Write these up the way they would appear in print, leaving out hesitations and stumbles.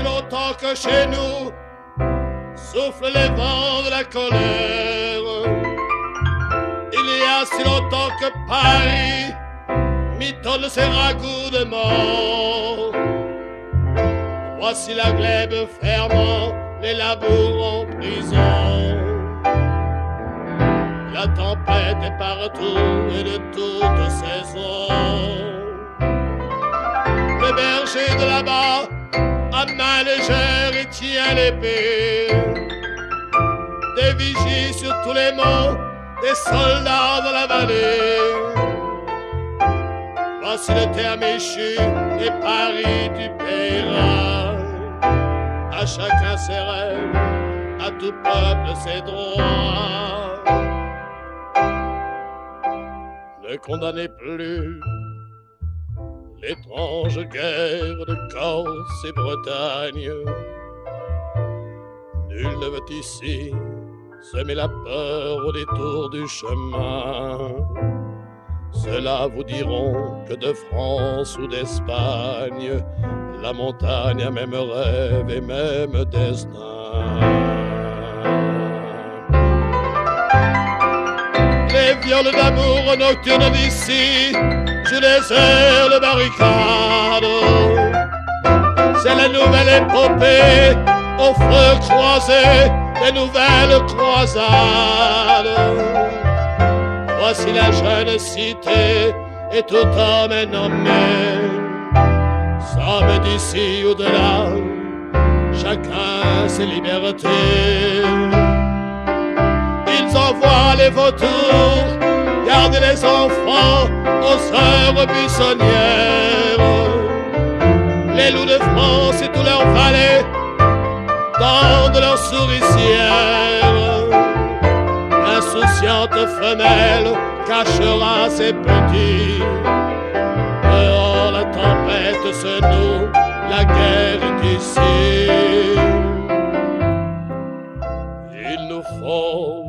si longtemps que chez nous soufflent les vents de la colère. Il y a si longtemps que Paris mitonne ses ragoûts de mort. Voici la glèbe fermant les labours en prison. La tempête est partout et de toutes saisons. Le berger de là-bas, à main légère, il tient l'épée. Des vigies sur tous les monts, des soldats dans la vallée. Voici le terme échu et Paris tu paieras. À chacun ses rêves, à tout peuple ses droits. Ne condamnez plus l'étrange guerre de Corse et Bretagne. Nul ne veut ici semer la peur au détour du chemin. Ceux-là vous diront que de France ou d'Espagne, la montagne a même rêve et même destin. Les viols d'amour nocturnes d'ici jouent des airs de barricade. C'est la nouvelle épopée au feu croisé des nouvelles croisades. Voici la jeune cité et tout homme est nommé. Somme d'ici ou de là, chacun ses libertés. Ils envoient les vautours garder les enfants aux heures buissonnières. Les loups de France et tous leurs valets tendent leurs souricières. L'insouciante femelle cachera ses petits. Dehors la tempête se noue, la guerre est ici. Il nous faut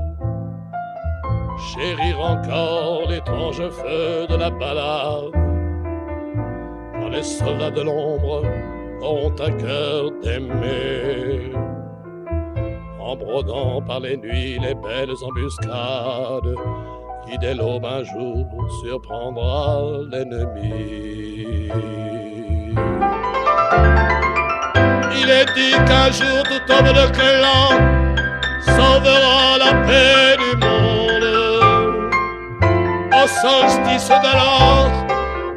chérir encore l'étrange feu de la balade. Quand les soldats de l'ombre ont à cœur d'aimer, en brodant par les nuits les belles embuscades, qui dès l'aube un jour surprendra l'ennemi. Il est dit qu'un jour tout homme de clan sauvera la paix du monde. Au solstice de l'or,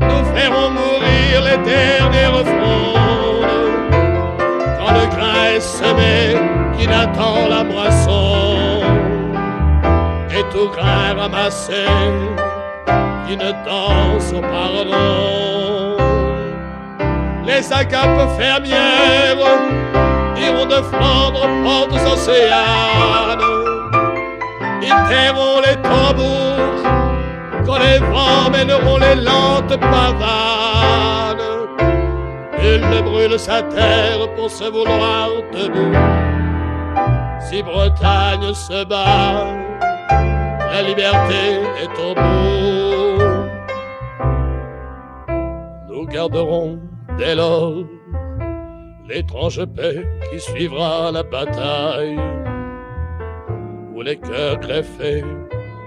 nous ferons mourir les dernières frondes. Quand le grain est semé, qui n'attend la moisson, et tout grain ramassé, qui ne danse au pardon. Les agapes fermières iront de Flandre, portes océanes. Ils tairont les tambours quand les vents mèneront les lentes pavanes. Nul ne brûle sa terre pour se vouloir debout. Si Bretagne se bat, la liberté est au bout. Nous garderons dès lors l'étrange paix qui suivra la bataille, où les cœurs greffés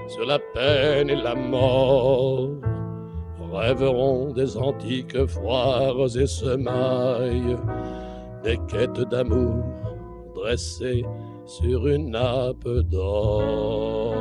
sur la peine et la mort rêveront des antiques foires et semailles, des quêtes d'amour dressées sur une nappe d'or.